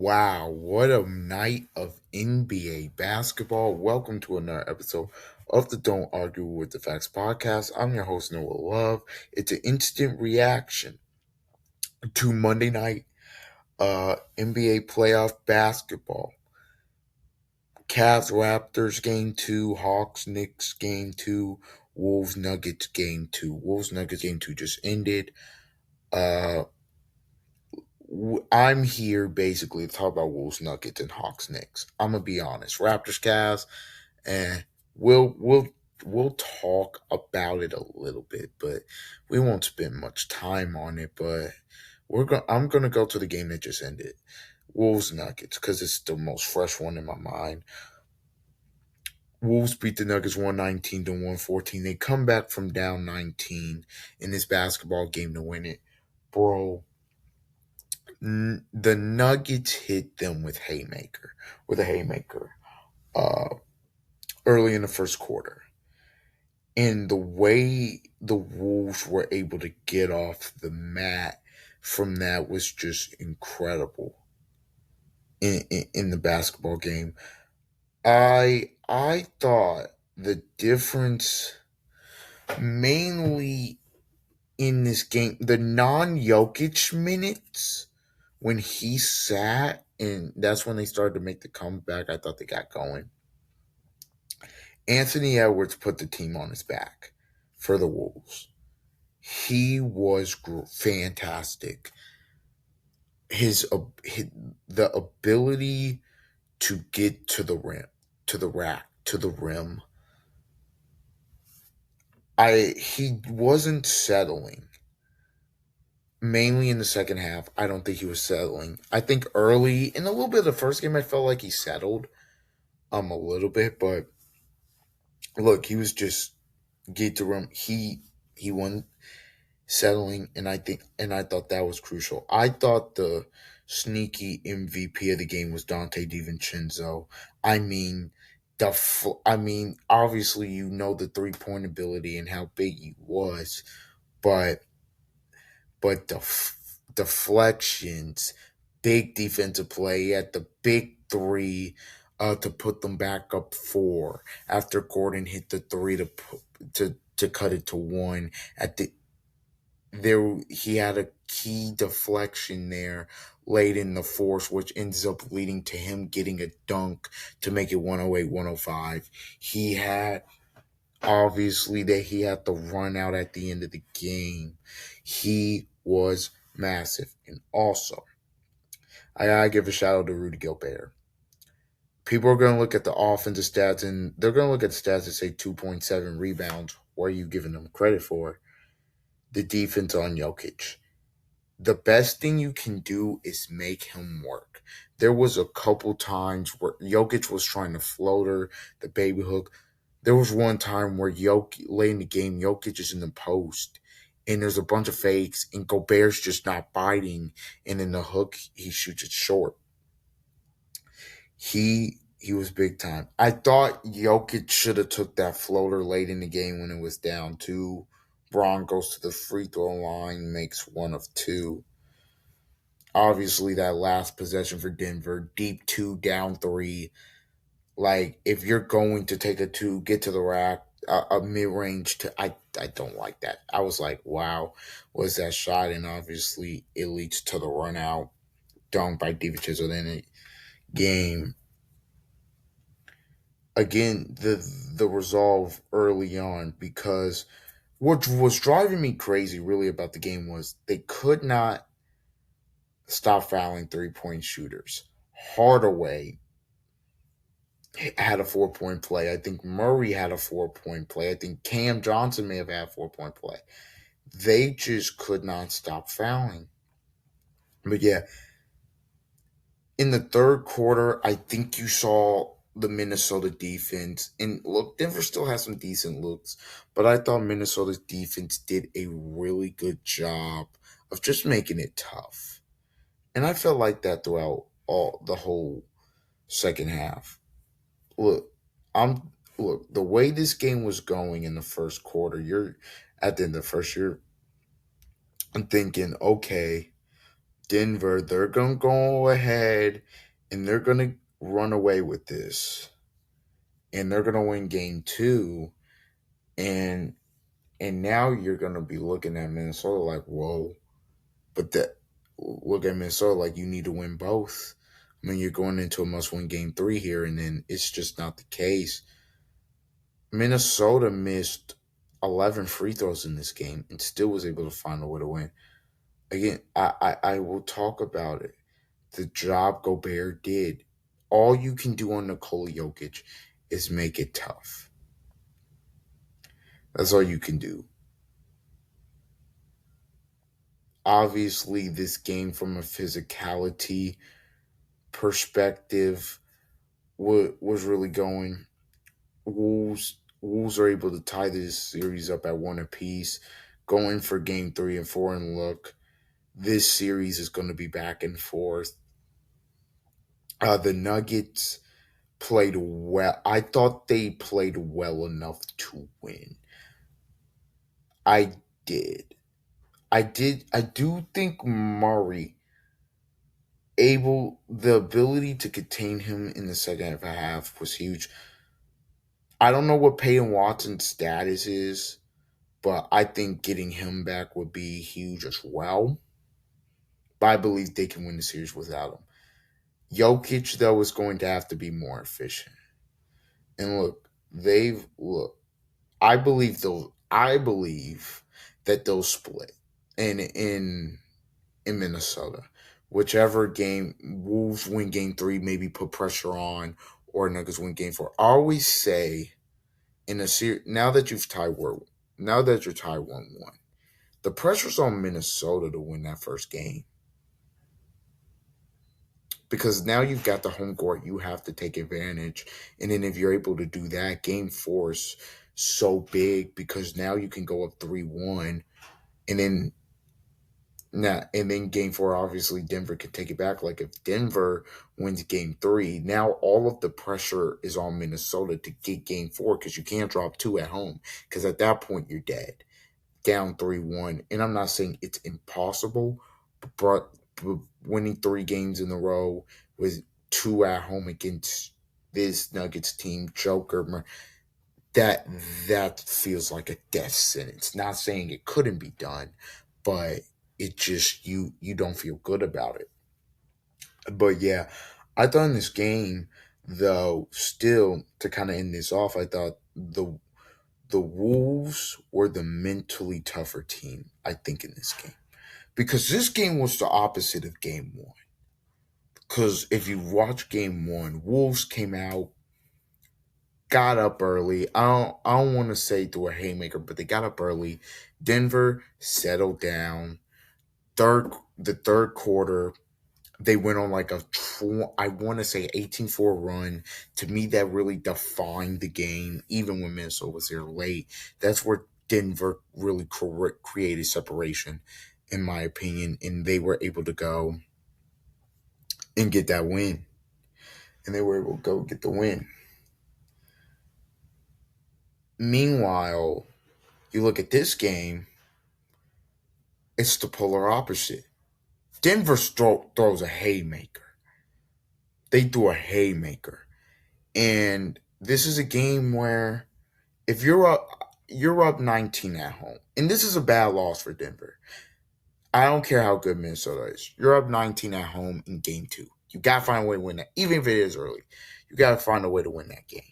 Wow, what a night of NBA basketball. Welcome to another episode of the Don't Argue with the Facts podcast. I'm your host, Noah Love. It's an instant reaction to Monday night NBA playoff basketball. Cavs Raptors game two, Hawks Knicks game two, Wolves Nuggets game two. Wolves Nuggets game two just ended. Uh I'm here basically to talk about Wolves Nuggets and Hawks Knicks. I'm gonna be honest. Raptors Cavs, and we'll talk about it a little bit, but we won't spend much time on it. But I'm gonna go to the game that just ended, Wolves Nuggets, because it's the most fresh one in my mind. Wolves beat the Nuggets 119 to 114. They come back from down 19 in this basketball game to win it, bro. The Nuggets hit them with a haymaker, uh, early in the first quarter, and the way the Wolves were able to get off the mat from that was just incredible. In the basketball game, I thought the difference mainly in this game, the non-Jokic minutes when he sat, and that's when they started to make the comeback. I thought they got going. Anthony Edwards put the team on his back for the Wolves. He was fantastic. His the ability to get to the rim, to the rack, to the rim. He wasn't settling. Mainly in the second half, I don't think he was settling. I think early in a little bit of the first game, I felt like he settled a little bit, but look, he was just get to rim. He won settling, and I thought that was crucial. I thought the sneaky MVP of the game was Dante DiVincenzo. I mean, obviously you know the 3 point ability and how big he was, but deflections, big defensive play. He had the big three to put them back up four after Gordon hit the three to cut it to one. At the there he had a key deflection there late in the fourth, which ends up leading to him getting a dunk to make it 108-105. He had obviously that he had to run out at the end of the game. He was massive. And also, I gotta give a shout out to Rudy Gobert. People are gonna look at the offensive stats and they're gonna look at the stats and say 2.7 rebounds. What are you giving them credit for? The defense on Jokic. The best thing you can do is make him work. There was a couple times where Jokic was trying to floater the baby hook. There was one time where late in the game, Jokic is in the post, and there's a bunch of fakes, and Gobert's just not biting, and in the hook, he shoots it short. He was big time. I thought Jokic should have took that floater late in the game when it was down two. Braun goes to the free throw line, makes one of two. Obviously, that last possession for Denver, deep two, down three. Like, if you're going to take a two, get to the rack, a mid range to, I don't like that. I was like, wow, was that shot? And obviously, it leads to the run out dunk by DiVincenzo. Then the game again, the resolve early on, because what was driving me crazy really about the game was they could not stop fouling 3 point shooters. Hardaway had a 4 point play. I think Murray had a 4 point play. I think Cam Johnson may have had a 4 point play. They just could not stop fouling. But yeah, in the third quarter, I think you saw the Minnesota defense. And look, Denver still has some decent looks, but I thought Minnesota's defense did a really good job of just making it tough. And I felt like that throughout all the whole second half. Look, the way this game was going in the first quarter, you're at the end of the first year, I'm thinking, okay, Denver, they're going to go ahead and they're going to run away with this. And they're going to win game two. And now you're going to be looking at Minnesota like, whoa. But that look at Minnesota like you need to win both. I mean, you're going into a must-win game three here, and then it's just not the case. Minnesota missed 11 free throws in this game and still was able to find a way to win. Again, I will talk about it. The job Gobert did. All you can do on Nikola Jokic is make it tough. That's all you can do. Obviously, this game from a physicality perspective was really going. Wolves are able to tie this series up at one apiece, going for game three and four. And look, this series is going to be back and forth. The Nuggets played well. I thought they played well enough to win. I did. I do think Murray the ability to contain him in the second half was huge. I don't know what Peyton Watson's status is, but I think getting him back would be huge as well. But I believe they can win the series without him. Jokic, though, is going to have to be more efficient. And look. I believe that they'll split in Minnesota. Whichever game Wolves win game three, maybe put pressure on, or Nuggets win game four. I always say in a series now that you're tied 1-1, the pressure's on Minnesota to win that first game. Because now you've got the home court, you have to take advantage. And then if you're able to do that, game four is so big because now you can go up 3-1. And then game four, obviously Denver can take it back. Like if Denver wins game three, now all of the pressure is on Minnesota to get game four because you can't drop two at home. Because at that point you're dead. Down 3-1. And I'm not saying it's impossible, but winning three games in a row with two at home against this Nuggets team, Joker, that feels like a death sentence. Not saying it couldn't be done, but it just you don't feel good about it. But yeah, I thought in this game, though, still to kind of end this off, I thought the Wolves were the mentally tougher team, I think, in this game. Because this game was the opposite of game one. Because if you watch game one, Wolves came out, got up early. I don't want to say through a haymaker, but they got up early. Denver settled down. The third quarter, they went on like I want to say 18-4 run. To me, that really defined the game. Even when Minnesota was there late, that's where Denver really created separation, in my opinion, and they were able to go and get that win. And they were able to go get the win. Meanwhile, you look at this game, it's the polar opposite. Denver throws a haymaker. They threw a haymaker. And this is a game where if you're up 19 at home. And this is a bad loss for Denver. I don't care how good Minnesota is. You're up 19 at home in game two. You got to find a way to win that. Even if it is early, you got to find a way to win that game.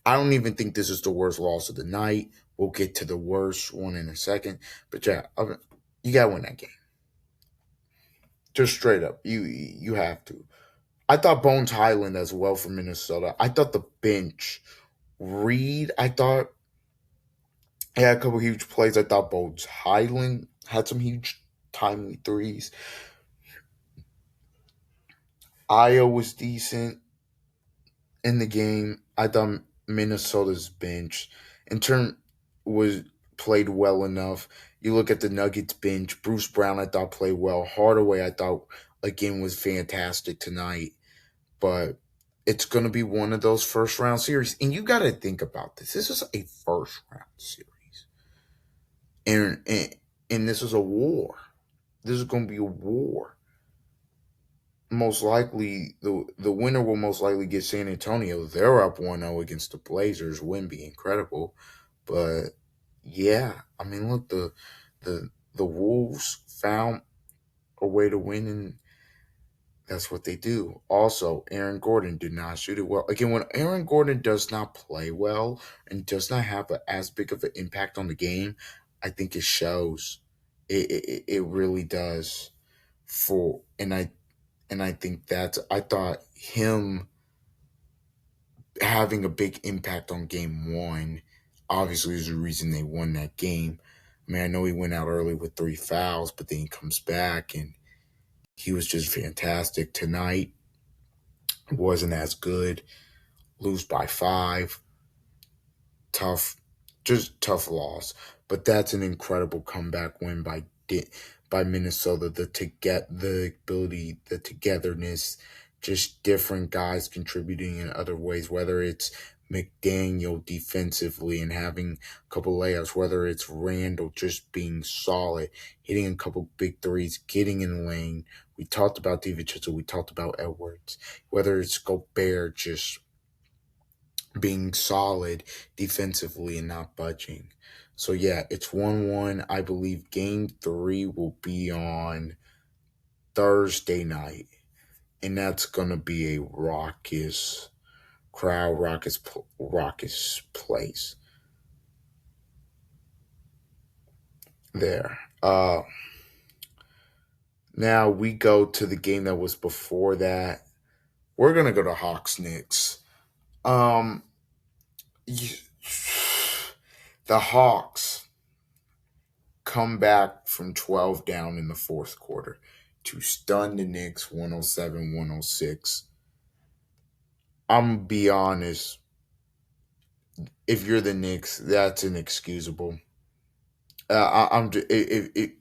I don't even think this is the worst loss of the night. We'll get to the worst one in a second. But yeah, you got to win that game. Just straight up. You have to. I thought Bones Highland as well for Minnesota. I thought the bench, Reed, I thought he had a couple huge plays. I thought Bones Highland had some huge timely threes. Io was decent in the game. I thought Minnesota's bench in turn was played well enough. You look at the Nuggets bench. Bruce Brown, I thought, played well. Hardaway, I thought, again, was fantastic tonight. But it's going to be one of those first round series. And you got to think about this. This is a first round series. And this is a war. this is going to be a war. Most likely, the winner will most likely get San Antonio. They're up 1-0 against the Blazers. Win be incredible, but yeah, I mean, look, the Wolves found a way to win, and that's what they do. Also, Aaron Gordon did not shoot it well. Again, when Aaron Gordon does not play well and does not have as big of an impact on the game, I think it shows. It really does. For and I think that's I thought him having a big impact on game 1 obviously is the reason they won that game. I mean, I know he went out early with 3 fouls, but then he comes back and he was just fantastic tonight. Wasn't as good. Lose by 5. Tough, just tough loss. But that's an incredible comeback win by Minnesota. The ability, the togetherness, just different guys contributing in other ways. Whether it's McDaniel defensively and having a couple layups, whether it's Randall just being solid, hitting a couple big threes, getting in the lane. We talked about DiVincenzo, we talked about Edwards. Whether it's Gobert just being solid defensively and not budging. So yeah, it's 1-1. I believe game 3 will be on Thursday night. And that's gonna be a raucous crowd, raucous place there. Now we go to the game that was before that. We're gonna go to Hawks-Knicks. Um the Hawks come back from 12 down in the fourth quarter to stun the Knicks 107-106. I'm going to be honest. If you're the Knicks, that's inexcusable. The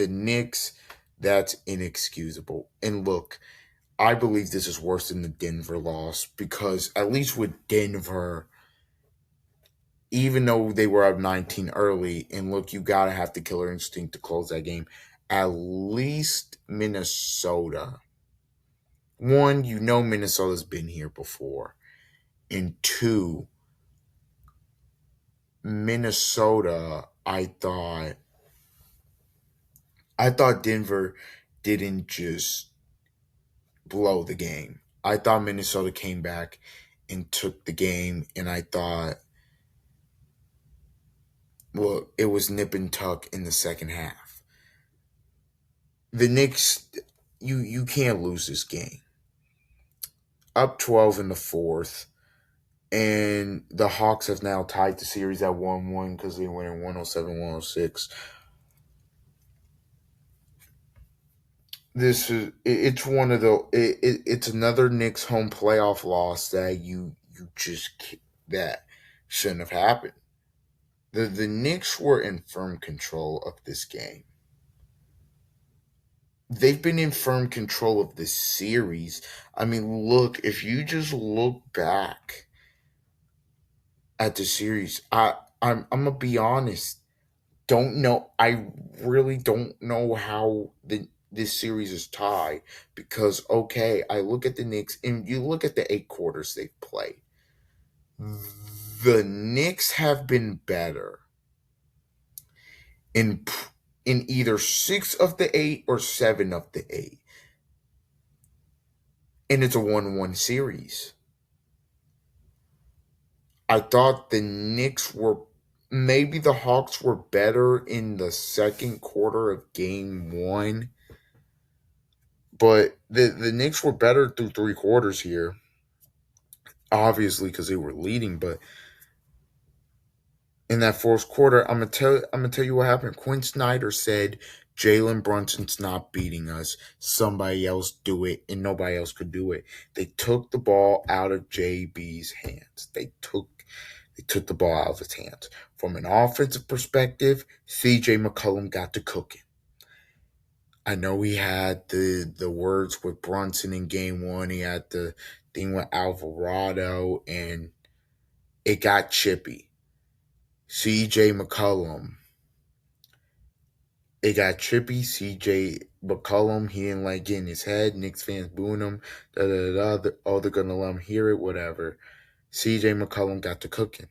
Knicks, that's inexcusable. And look, I believe this is worse than the Denver loss because at least with Denver, even though they were up 19 early, and look, you got to have the killer instinct to close that game. At least Minnesota. One, you know Minnesota's been here before. And two, Minnesota, I thought Denver didn't just blow the game. I thought Minnesota came back and took the game, and I thought, well, it was nip and tuck in the second half. The Knicks, you can't lose this game. Up 12 in the fourth, and the Hawks have now tied the series at 1-1 because they went in 107-106. This is it's one of the it's another Knicks home playoff loss that you just that shouldn't have happened. The Knicks were in firm control of this game. They've been in firm control of this series. I mean, look, if you just look back at the series, I'm gonna be honest. Don't know. I really don't know how this series is tied because okay, I look at the Knicks and you look at the 8 quarters they've played. The Knicks have been better in in either 6 of the 8 or 7 of the 8, and it's a 1-1 series. I thought the Knicks were maybe the Hawks were better in the second quarter of game 1. But the Knicks were better through 3 quarters here, obviously because they were leading. But in that fourth quarter, I'm gonna tell you what happened. Quinn Snyder said Jalen Brunson's not beating us. Somebody else do it, and nobody else could do it. They took the ball out of JB's hands. They took the ball out of his hands. From an offensive perspective, CJ McCollum got to cooking. I know he had the words with Brunson in game 1. He had the thing with Alvarado, and it got chippy. CJ McCollum. It got chippy. CJ McCollum, he didn't like getting his head. Knicks fans booing him. Da da da. Oh, they're gonna let him hear it. Whatever. CJ McCollum got to cooking.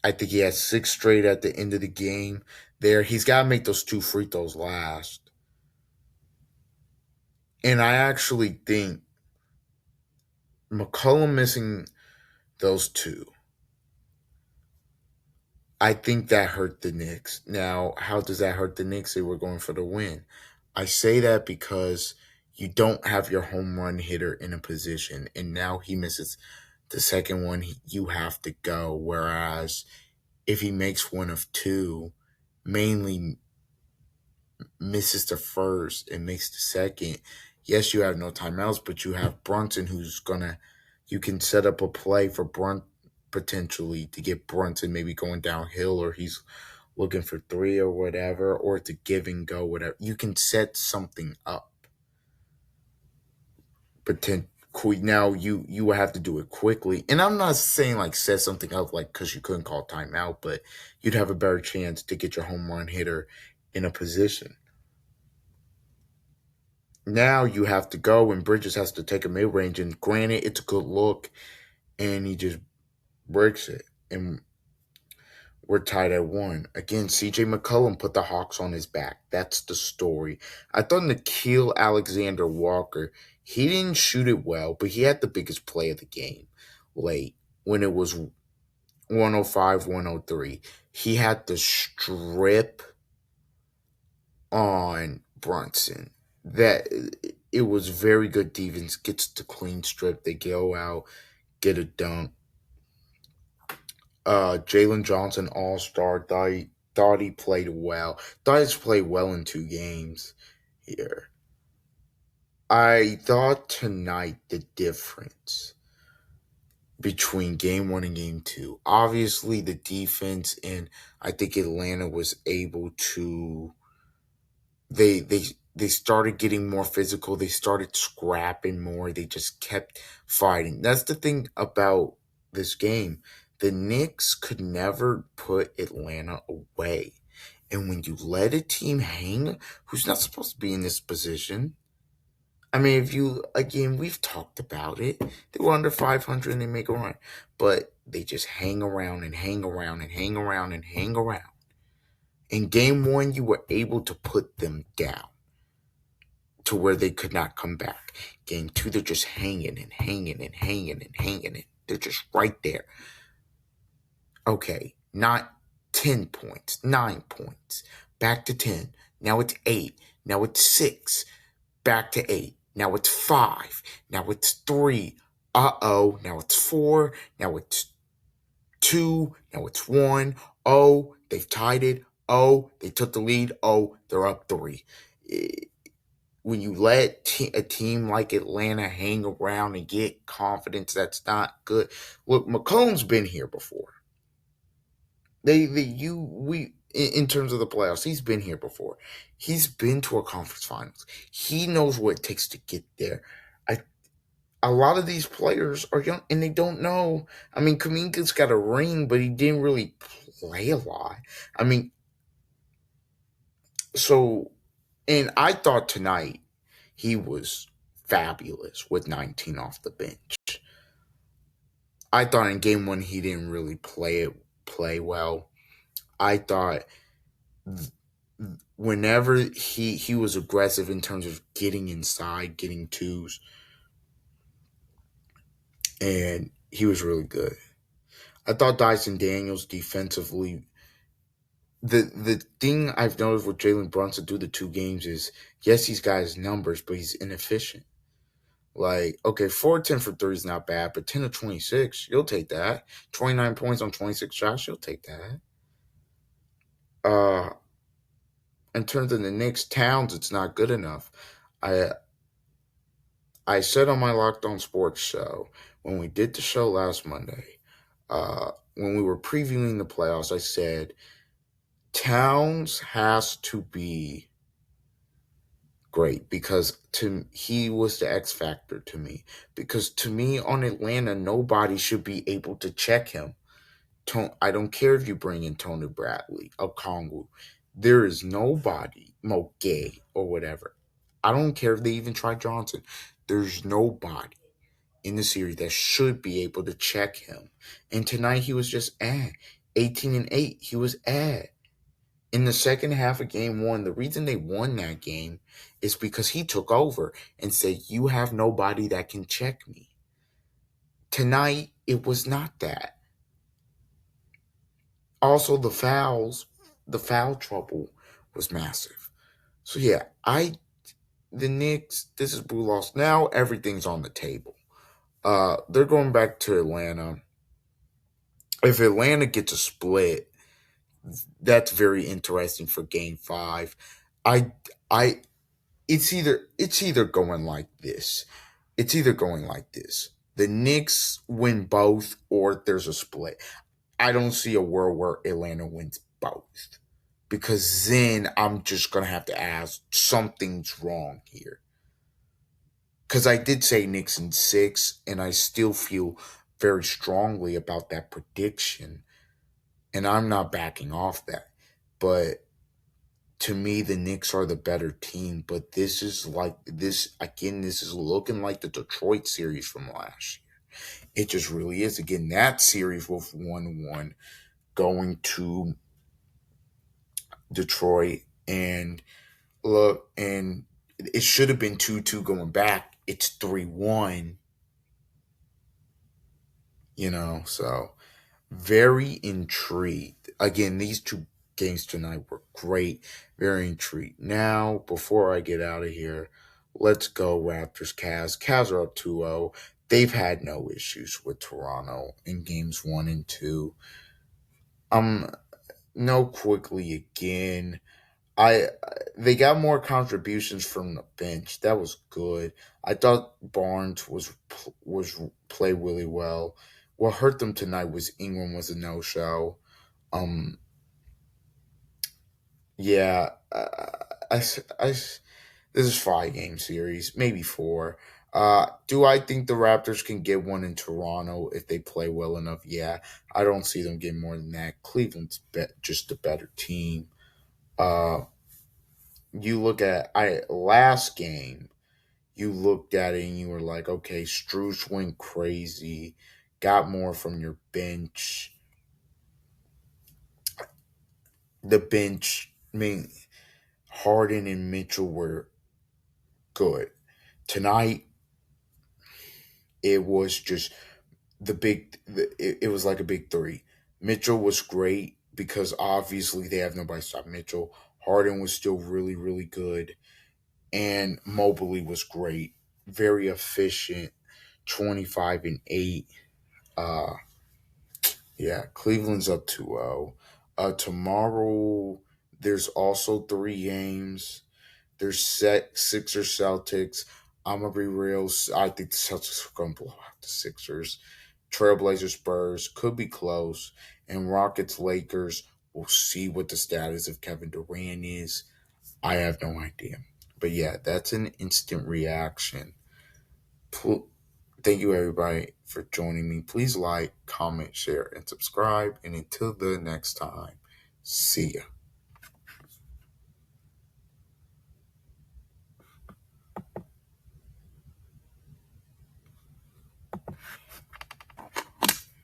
I think he had six straight at the end of the game. There, he's got to make those two free throws last. And I actually think McCollum missing those two, I think that hurt the Knicks. Now, how does that hurt the Knicks? They were going for the win. I say that because you don't have your home run hitter in a position, and now he misses the second one. You have to go. Whereas if he makes one of two, mainly misses the first and makes the second, yes, you have no timeouts, but you have Brunson who's gonna, you can set up a play for Brunt potentially to get Brunson maybe going downhill, or he's looking for three or whatever, or to give and go, whatever. You can set something up. Now you will have to do it quickly, and I'm not saying like set something up like because you couldn't call timeout, but you'd have a better chance to get your home run hitter in a position. Now you have to go, and Bridges has to take a mid range. And granted, it's a good look, and he just breaks it. And we're tied at one. Again, CJ McCollum put the Hawks on his back. That's the story. I thought Nikhil Alexander Walker, he didn't shoot it well, but he had the biggest play of the game late when it was 105 103. He had the strip on Brunson. That it was very good defense. Gets the clean strip. They go out, get a dunk. Jalen Johnson, All Star. Thought he played well. Thought he's played well in two games here. I thought tonight the difference between game one and game two. Obviously, the defense, and I think Atlanta was able to. They they they started getting more physical. They started scrapping more. They just kept fighting. That's the thing about this game. The Knicks could never put Atlanta away. And when you let a team hang who's not supposed to be in this position, I mean, if you, again, we've talked about it. They were under 500 and they make a run. But they just hang around and hang around and hang around and hang around. In game one, you were able to put them down to where they could not come back. Game two, they're just hanging and hanging and hanging and hanging. And they're just right there. Okay, not 10 points, 9 points. Back to 10. Now it's 8. Now it's 6. Back to 8. Now it's 5. Now it's 3. Uh-oh. Now it's 4. Now it's 2. Now it's 1. Oh, they've tied it. Oh, they took the lead. Oh, they're up 3. When you let a team like Atlanta hang around and get confidence, that's not good. Look, McCollum's been here before. In terms of the playoffs, he's been here before. He's been to a conference finals. He knows what it takes to get there. A lot of these players are young and they don't know. I mean, Kuminga's got a ring, but he didn't really play a lot. I mean, and I thought tonight he was fabulous with 19 off the bench. I thought in game one he didn't really play well. I thought whenever he was aggressive in terms of getting inside, getting twos, and he was really good. I thought Dyson Daniels defensively, the thing I've noticed with Jalen Brunson through the two games is, yes, he's got his numbers, but he's inefficient. Like, okay, 4-10 for 3 is not bad, but 10 to 26, you'll take that. 29 points on 26 shots, you'll take that. In terms of the Knicks, Towns, it's not good enough. I said on my Locked On Sports show, when we did the show last Monday, when we were previewing the playoffs, I said Towns has to be great because he was the X factor to me. Because to me, on Atlanta, nobody should be able to check him. I don't care if you bring in Tony Bradley, Okongwu. There is nobody. Gay or whatever. I don't care if they even try Johnson. There's nobody in the series that should be able to check him. And tonight he was just 18-8. He was in the second half of game one. The reason they won that game is because he took over and said, "You have nobody that can check me." Tonight, it was not that. Also, the foul trouble was massive. So yeah, the Knicks, this is blue loss. Now everything's on the table. They're going back to Atlanta. If Atlanta gets a split, that's very interesting for game five. I I it's either going like this. It's either going like this. The Knicks win both or there's a split. I don't see a world where Atlanta wins both. Because then I'm just gonna have to ask something's wrong here. Because I did say Knicks in six, and I still feel very strongly about that prediction, and I'm not backing off that. But to me, the Knicks are the better team. But this is like this again. This is looking like the Detroit series from last year. It just really is. Again, that series was 1-1 going to Detroit, and look, and it should have been 2-2 going back. It's 3-1. So very intrigued. Again, these two games tonight were great. Very intrigued. Now, before I get out of here, let's go Raptors Cavs. Cavs are up 2-0. They've had no issues with Toronto in games one and two. No quickly again. I They got more contributions from the bench. That was good. I thought Barnes was played really well. What hurt them tonight was Ingram was a no show. Um, yeah, this is 5 game series, maybe four. Do I think the Raptors can get one in Toronto if they play well enough? Yeah, I don't see them getting more than that. Cleveland's just a better team. Uh, you look at I last game, you looked at it and you were like, okay, Struce went crazy, got more from your bench. The bench, I mean, Harden and Mitchell were good. Tonight, it was just it was like a big three. Mitchell was great because obviously they have nobody to stop Mitchell. Harden was still really, really good. And Mobley was great. Very efficient. 25-8. Uh yeah, Cleveland's up 2-0. Tomorrow there's also 3 games. There's Sixers Celtics. I'm gonna be real. I think the Celtics are gonna blow out the Sixers. Trailblazers Spurs could be close, and Rockets Lakers. We'll see what the status of Kevin Durant is. I have no idea. But yeah, that's an instant reaction. Thank you everybody for joining me. Please like, comment, share, and subscribe. And until the next time, see ya.